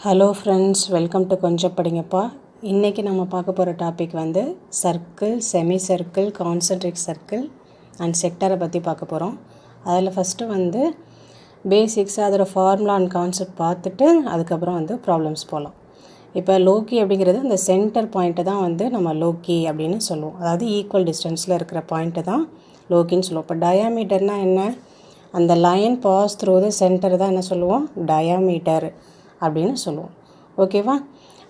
Hello friends, welcome to கொஞ்சம் படிங்கப்பா. இன்றைக்கி நம்ம பார்க்க போகிற டாபிக் வந்து circle, semi circle, concentric circle and செக்டரை பற்றி பார்க்க போகிறோம். அதில் ஃபஸ்ட்டு வந்து பேசிக்ஸ், அதோட ஃபார்முலா அண்ட் கான்செப்ட் பார்த்துட்டு அதுக்கப்புறம் வந்து ப்ராப்ளம்ஸ் போகலாம். இப்போ லோக்கி அப்படிங்கிறது அந்த சென்டர் பாயிண்ட்டை தான் வந்து நம்ம லோக்கி அப்படின்னு சொல்லுவோம். அதாவது ஈக்குவல் டிஸ்டன்ஸில் இருக்கிற பாயிண்ட்டை தான் லோக்கின்னு சொல்லுவோம். இப்போ டயாமீட்டர்னால் என்ன? அந்த line pass through the centre தான் என்ன சொல்லுவோம்? டயாமீட்டர் அப்படின்னு சொல்லுவோம். ஓகேவா?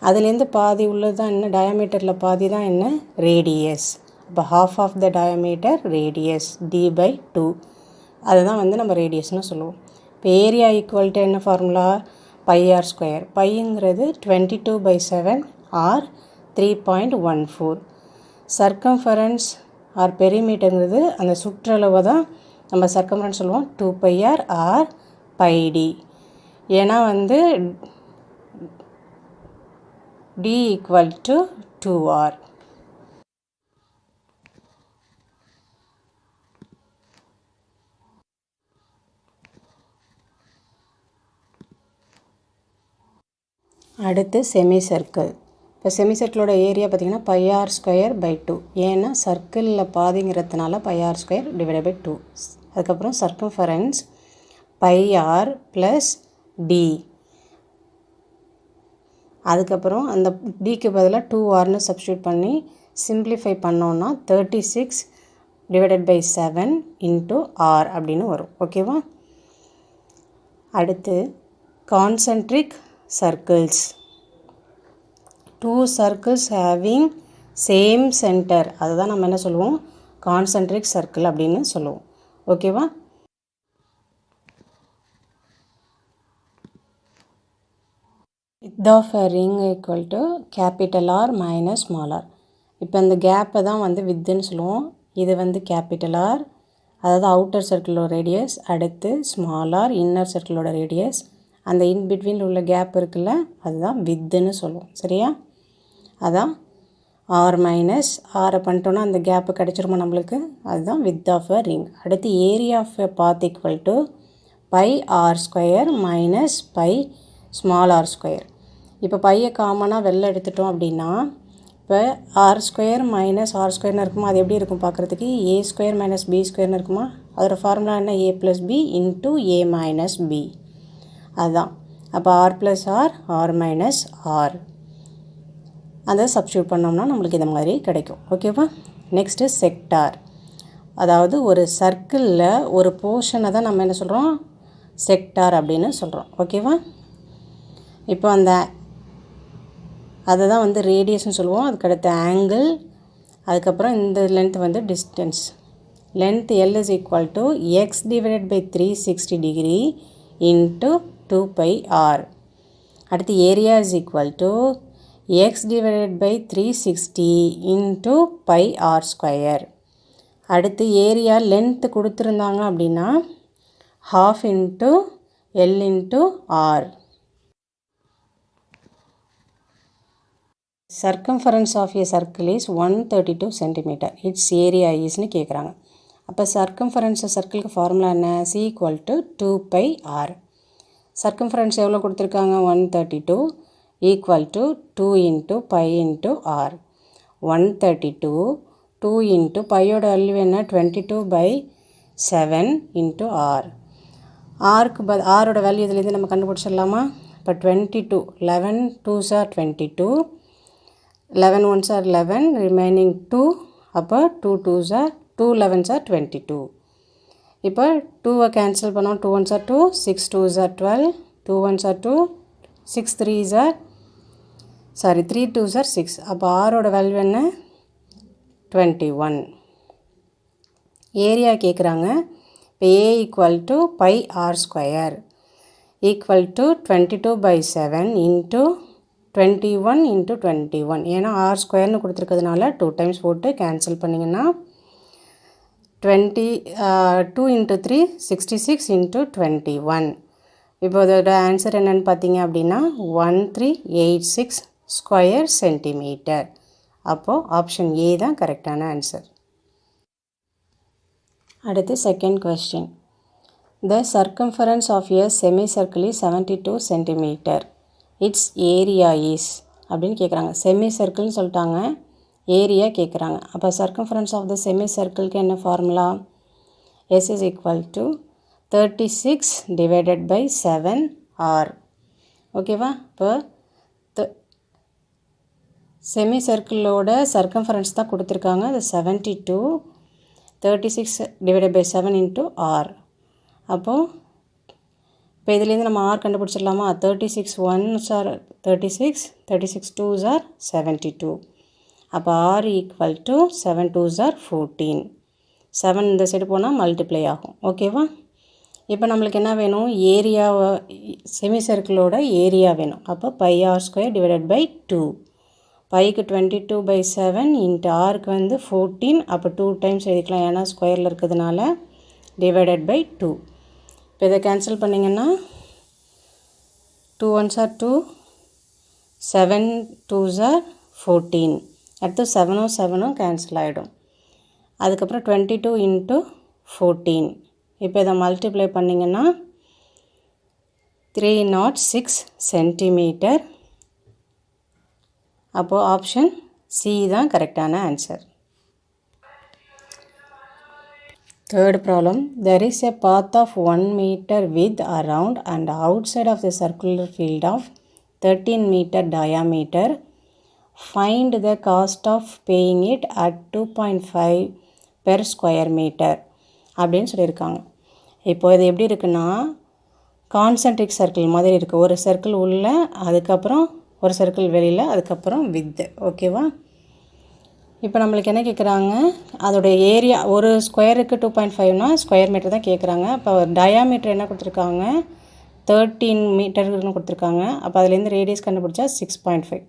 அதுலேருந்து பாதி உள்ளது தான் என்ன? டயாமீட்டரில் பாதி தான் என்ன? ரேடியஸ். இப்போ half of the diameter radius d/2. அதுதான் வந்து நம்ம ரேடியஸ்னு சொல்லுவோம். இப்போ ஏரியா ஈக்குவல் டு என்ன ஃபார்முலா? πr². பைங்கிறது 22/7 ஆர் 3.14. சர்க்கம்ஃபரன்ஸ் ஆர் பெரிமீட்டருங்கிறது அந்த சுற்றளவை தான் நம்ம சர்க்கம்ஃபரன்ஸ் சொல்லுவோம். 2πr R πd. ஏன்னா வந்து d ஈக்குவல் டு 2r. அடுத்து செமி சர்க்கிள். இப்போ செமி சர்க்கிளோட ஏரியா பார்த்திங்கன்னா πr²/2. ஏன்னா சர்க்கிளில் பாதிங்கிறதுனால πr²/2. அதுக்கப்புறம் சர்க்கம்ஃபரன்ஸ் πr + d. அதுக்கப்புறம் அந்த டிக்கு பதிலாக 2rன்னு சப்ஸ்டியூட் பண்ணி சிம்ப்ளிஃபை பண்ணோன்னா 36/7 × r அப்படின்னு வரும். ஓகேவா? அடுத்து concentric circles. 2 circles having same centre, அதுதான் நம்ம என்ன சொல்லுவோம்? கான்சென்ட்ரிக் சர்க்கிள் அப்படின்னு சொல்லுவோம். ஓகேவா? width of a ring equal to capital R minus small r. இப்போ இந்த கேப்பை தான் வந்து வித்துன்னு சொல்லுவோம். இது வந்து கேபிட்டல் ஆர், அதாவது அவுட்டர் சர்க்கிளோட ரேடியஸ். அடுத்து ஸ்மால் ஆர், இன்னர் சர்க்கிளோட ரேடியஸ். அந்த இன்பிட்வீனில் உள்ள கேப் இருக்குல்ல, அதுதான் வித்துன்னு சொல்லுவோம். சரியா? அதான் ஆர் மைனஸ் ஆரை பண்ணிட்டோன்னா அந்த கேப்பு கிடச்சிருமா நம்மளுக்கு? அதுதான் வித் ஆஃப் அ ரிங். அடுத்து area of a path equal to πr² minus π small r². இப்போ பையை காமனாக வெளில எடுத்துட்டோம் அப்படின்னா இப்போ r² மைனஸ் r²ன்னு இருக்குமா? அது எப்படி இருக்கும் பார்க்குறதுக்கு? a² மைனஸ் b²ன்னு இருக்குமா? அதோட ஃபார்முலா என்ன? a + b × a - b. அதுதான். அப்போ r + r, r - r. அதை சப்ஸ்டியூட் பண்ணோம்னா நம்மளுக்கு இந்த மாதிரி கிடைக்கும். ஓகேவா? Next sector. அதாவது ஒரு சர்க்கிளில் ஒரு போர்ஷனை தான் நம்ம என்ன சொல்கிறோம்? செக்டார் அப்படின்னு சொல்கிறோம். ஓகேவா? இப்போ அதை தான் வந்து ரேடியஸ்னு சொல்லுவோம். அதுக்கடுத்த ஆங்கிள், அதுக்கப்புறம் இந்த லென்த் வந்து distance. Length L = x / 360 degree × 2πr. அடுத்து ஏரியா = x / 360 × πr². அடுத்து ஏரியா லென்த் கொடுத்துருந்தாங்க அப்படின்னா 1/2 × L × r. Circumference of a circle is 132 cm. Its area isன்னு கேட்குறாங்க. அப்போ சர்க்கம்ஃபரன்ஸ் சர்க்கிளுக்கு ஃபார்முலா என்ன? c = 2πr. சர்க்கம்ஃபரன்ஸ் எவ்வளோ கொடுத்துருக்காங்க? 132 = 2 × π × r. 132 2 × பையோட வேல்யூ என்ன? 22/7 × r. ஆரோட வேல்யூ இதுலேருந்து நம்ம கண்டுபிடிச்சிடலாமா? இப்போ 22 11 2s are 22, 11 1s are 11, remaining 2. அப்போ 2 2s are 2 11s are 22. இப்போ 2வை கேன்சல் பண்ணோம். 2 1s are 2, 6 2s are 12, 2 1s are 2, 6 3s are 3 2s are 6. அப்போ ஆரோட வேல்யூ என்ன? 21. ஏரியா கேட்குறாங்க. இப்போ a = πr² = 22/7 × 21 × 21. ஏன்னா r²ன்னு கொடுத்துருக்கிறதுனால 2 டைம்ஸ் போட்டு கேன்சல் பண்ணிங்கன்னா 2 × 3 66 × 21. இப்போ அதோட ஆன்சர் என்னென்னு பார்த்தீங்க அப்படின்னா 1386 ஸ்கொயர் சென்டிமீட்டர். அப்போது ஆப்ஷன் ஏ தான் கரெக்டான ஆன்சர். அடுத்து second question. The circumference of a semicircle is 72 cm. It's area is அப்படின்னு கேட்குறாங்க. செமி சர்க்கிள்னு சொல்லிட்டாங்க, ஏரியா கேட்குறாங்க. அப்போ சர்க்கம்ஃபரன்ஸ் ஆஃப் த செமி சர்க்கிள்க்கு என்ன formula? S is equal to 36 divided by 7 R. ஓகேவா? இப்போ செமி சர்க்கிளோட சர்க்கம்ஃபரன்ஸ் தான் கொடுத்துருக்காங்க, அது 72. 36 டிவைடட் பை 7 இன்ட்டு ஆர். அப்போது இப்போ இதுலேருந்து நம்ம R கண்டுபிடிச்சிடலாமா? 36 1s R 36, 36 2s R 72. அப்போ R equal to 7 2s R 14. 7 இந்த சைடு போனால் மல்டிப்ளை ஆகும். ஓகேவா? இப்போ நம்மளுக்கு என்ன வேணும்? ஏரியாவை, செமி சர்க்கிளோட ஏரியா வேணும். அப்போ pi R square divided by 2. பைக்கு 22/7 இன்ட்டு ஆருக்கு வந்து 14. அப்போ 2 டைம்ஸ் எழுதிக்கலாம், ஏன்னா ஸ்கொயரில் இருக்கிறதுனால. Divided by 2. இப்போ இதை கேன்சல் பண்ணிங்கன்னா 2 1s ஆர் 2, 7 2s ஆர் 14. அடுத்து 7ம் 7ம் கேன்சல் ஆகிடும். அதுக்கப்புறம் 22 இன்ட்டு 14. இப்போ இதை மல்டிப்ளை பண்ணிங்கன்னா 306 சென்டிமீட்டர். அப்போது ஆப்ஷன் சி தான் கரெக்டான answer. Third problem, there is a path of 1 meter width around and outside of the circular field of 13 meter diameter. Find the cost of paying it at 2.5 per square meter அப்படின்னு சொல்லியிருக்காங்க. இப்போ இது எப்படி இருக்குன்னா, concentric circle மாதிரி இருக்குது. ஒரு circle உள்ள, அதுக்கப்புறம் ஒரு சர்க்கிள் வெளியில், அதுக்கப்புறம் வித்து. ஓகேவா? இப்போ நம்மளுக்கு என்ன கேட்குறாங்க? அதோடைய ஏரியா, ஒரு ஸ்கொயருக்கு 2.5னா ஸ்கொயர் மீட்டர் தான் கேட்குறாங்க. அப்போ டயாமீட்டர் என்ன கொடுத்துருக்காங்க? 13 மீட்டர்னு கொடுத்துருக்காங்க. அப்போ அதுலேருந்து ரேடியஸ் கண்டுபிடிச்சா 6.5.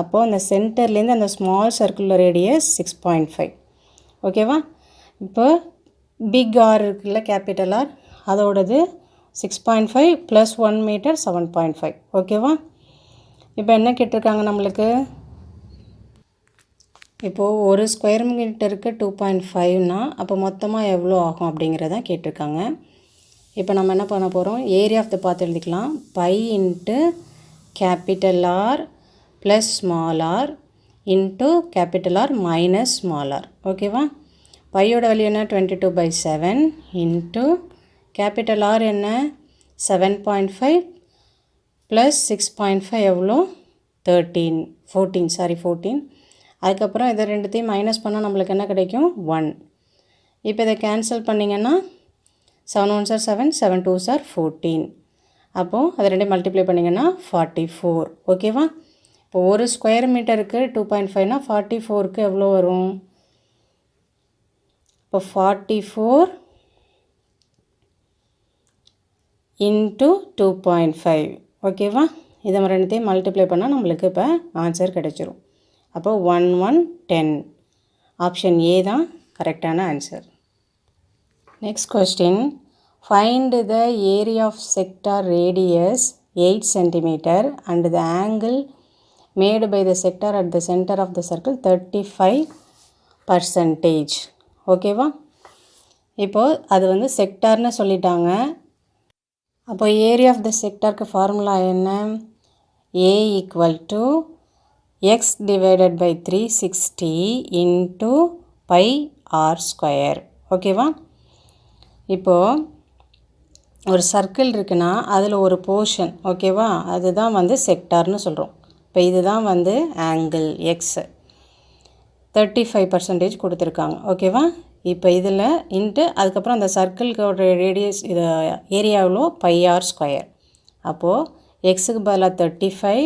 அப்போது அந்த சென்டர்லேருந்து அந்த ஸ்மால் சர்க்கிளில் ரேடியஸ் 6.5. ஓகேவா? இப்போ பிக் ஆர் இருக்குல்ல, கேபிட்டல் ஆர், அதோடது 6.5 + 1 மீட்டர் 7.5. ஓகேவா? இப்போ என்ன கேட்டிருக்காங்க நம்மளுக்கு? இப்போது ஒரு ஸ்கொயர் மீட்டருக்கு 2.5னா அப்போ மொத்தமாக எவ்வளோ ஆகும் அப்படிங்கிறதான் கேட்டிருக்காங்க. இப்போ நம்ம என்ன பண்ண போகிறோம்? ஏரியா ஆஃப் த பாத் எழுதிக்கலாம். Pi into capital R plus small R into capital R minus small R. ஓகேவா? பையோட வேல்யூ என்ன? 22/7 இன்ட்டு கேபிட்டல் ஆர் என்ன? 7.5 ப்ளஸ் 6.5 எவ்வளோ? 14. அதுக்கப்புறம் இதை ரெண்டுத்தையும் மைனஸ் பண்ணால் நம்மளுக்கு என்ன கிடைக்கும்? 1. இப்போ இதை கேன்சல் பண்ணிங்கன்னா 7 1s ஆர் 7, 7 2s ஆர் 14. அப்போது அதை ரெண்டையும் மல்டிப்ளை பண்ணிங்கன்னா 44. ஓகேவா? இப்போ ஒரு ஸ்கொயர் மீட்டருக்கு 2.5னா 44க்கு எவ்வளோ வரும்? இப்போ 44 இன்ட்டு 2.5. ஓகேவா? இதை ரெண்டுத்தையும் மல்டிப்ளை பண்ணால் நம்மளுக்கு இப்போ ஆன்சர் கிடைச்சிரும். அப்போ 1 1 10. ஆப்ஷன் ஏ தான் கரெக்டான answer. Next question, find the area of sector radius 8 centimetre and the angle made by the sector at the centre of the circle 35%. ஓகேவா? இப்போது அது வந்து செக்டார்னு சொல்லிட்டாங்க. அப்போ ஏரியா ஆஃப் த செக்டாருக்கு ஃபார்முலா என்ன? A equal to x divided by 360 into pi R square. ஓகேவா? இப்போது ஒரு சர்க்கிள் இருக்குன்னா அதில் ஒரு போர்ஷன், ஓகேவா, அதுதான் வந்து செக்டார்னு சொல்கிறோம். இப்போ இதுதான் வந்து ஆங்கிள் எக்ஸ், 35% கொடுத்துருக்காங்க. ஓகேவா? இப்போ இதில் இன்ட்டு அதுக்கப்புறம் அந்த சர்க்கிள்கோட ரேடியஸ் இது ஏரியாவில் பை ஆர் ஸ்கொயர். அப்போது எக்ஸுக்கு பதிலாக 35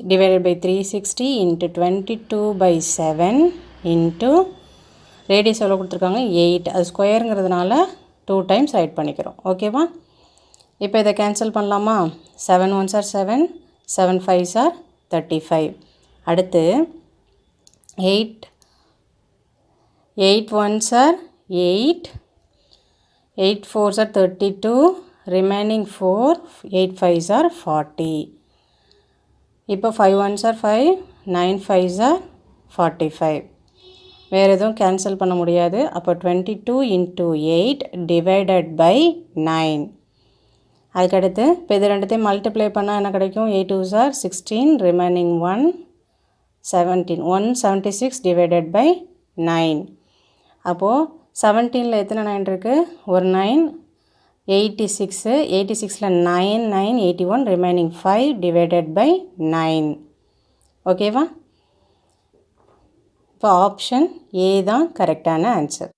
divided by 360 into 22/7 into radius எவ்வளோ கொடுத்துருக்காங்க? 8. அது ஸ்கொயருங்கிறதுனால 2 டைம்ஸ் ஆட் பண்ணிக்கிறோம். ஓகேவா? இப்போ இதை கேன்சல் பண்ணலாமா? 7 1s ஆர் 7, 7 5s ஆர் 35. அடுத்து 8 1s are 8, 8 4s are 32, remaining 4, 8 5s are 40. இப்போ 5 1s are 5, 9 5s are 45. வேறு எதுவும் கேன்சல் பண்ண முடியாது. அப்போ 22 இன்ட்டு 8 டிவைடட் பை 9. அதுக்கடுத்து இப்போ இது ரெண்டுத்தையும் மல்டிப்ளை பண்ணால் என்ன கிடைக்கும்? 8 2s are 16, remaining 17. 176 divided by 9. அப்போது 17ல் எத்தனை 9 இருக்குது? ஒரு 9. 86, 86ல் 9 9 81, ரிமைனிங் 5 டிவைடட் பை 9. ஓகேவா? இப்போ ஆப்ஷன் ஏ தான் கரெக்டான answer.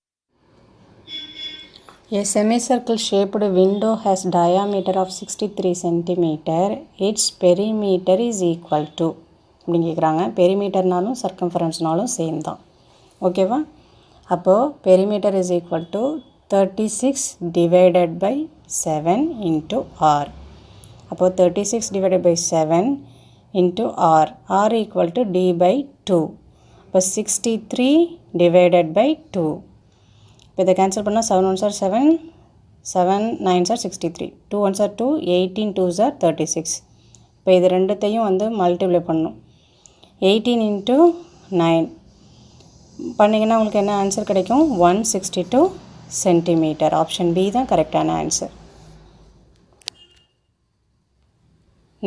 A semicircle shaped window has diameter of 63 cm. Its perimeter is equal to அப்படின்னு கேட்குறாங்க. பெரிமீட்டர்னாலும் சர்க்கம்ஃபரன்ஸ்னாலும் சேம் தான். ஓகேவா? அப்போது perimeter is equal to 36 divided by 7 into R. அப்போது 36 divided by 7 into R. R equal to D by 2. இப்போ 63 divided by 2. இப்போ இதை cancel பண்ணால் 7 1s are 7, 7 9s are 63, 2 1s are 2, 18 2s are 36. இப்போ இது ரெண்டுத்தையும் வந்து மல்டிப்ளை பண்ணணும். 18 இன்ட்டு 9 பண்ணிங்கன்னா உங்களுக்கு என்ன ஆன்சர் கிடைக்கும்? 162 சென்டிமீட்டர். ஆப்ஷன் பி தான் கரெக்டான answer.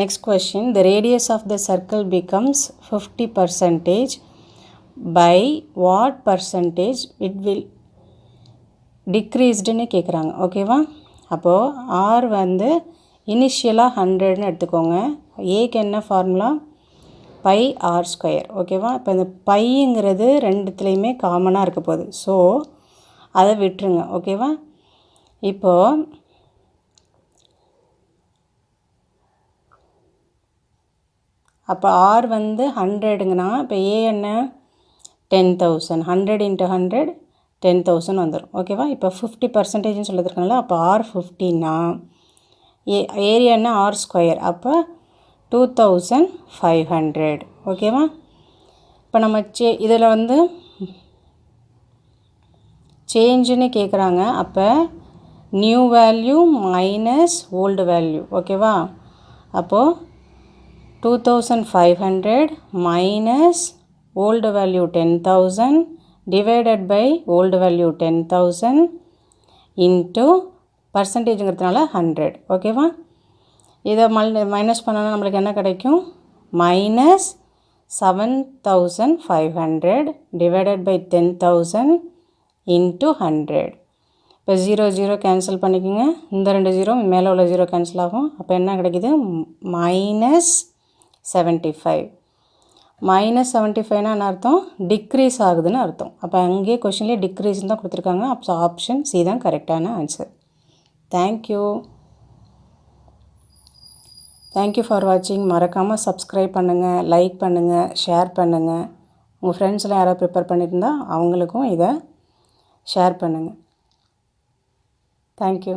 Next question, the radius of the circle becomes 50%. By what percentage it will டிக்ரீஸ்டுன்னு கேட்குறாங்க. ஓகேவா? அப்போது ஆர் வந்து இனிஷியலாக 100ன்னு எடுத்துக்கோங்க. ஏக்கு என்ன ஃபார்முலா? By R square. ஓகேவா? இப்போ இந்த பைங்கிறது ரெண்டுத்துலேயுமே காமனாக இருக்க போகுது. ஸோ அதை விட்டுருங்க. ஓகேவா? இப்போது அப்போ ஆர் வந்து 100ங்கன்னா இப்போ ஏ என்ன? 10,000. 100 இன்ட்டு 100 10,000 வந்துடும். ஓகேவா? இப்போ 50%ன்னு சொல்லியிருக்காங்களா? அப்போ ஆர் 50ன்னா ஏரியா என்ன? R square. அப்போ 2500. ஓகேவா? இப்போ நம்ம இதில் வந்து சேஞ்சுன்னு கேட்குறாங்க. அப்போ new value minus old value. ஓகேவா? அப்போது 2500 minus old value 10,000 divided by old value 10,000 into percentageங்கிறதுனால 100. ஓகேவா? இதை மைனஸ் பண்ணால் நம்மளுக்கு என்ன கிடைக்கும்? Minus 7,500 divided by 10,000 into 100. இப்போ 0 0 கேன்சல் பண்ணிக்கோங்க. இந்த 2 0 மேலே உள்ள 0 கேன்சல் ஆகும். அப்போ என்ன கிடைக்கிது? மைனஸ் 75. மைனஸ் 75னா என்ன அர்த்தம்? டிக்ரீஸ் ஆகுதுன்னு அர்த்தம். அப்போ அங்கேயே கொஷின்லேயே டிக்ரீஸ்ன்னு தான் கொடுத்துருக்காங்க. அப்போ ஆப்ஷன் சி தான் கரெக்டான ஆன்சர். தேங்க்யூ ஃபார் வாட்சிங். மறக்காமல் சப்ஸ்கிரைப் பண்ணுங்கள், லைக் பண்ணுங்கள், ஷேர் பண்ணுங்கள். உங்கள் ஃப்ரெண்ட்ஸ்லாம் யாராவது ப்ரிப்பேர் பண்ணியிருந்தா அவங்களுக்கும் இதை ஷேர் பண்ணுங்கள். தேங்க்யூ.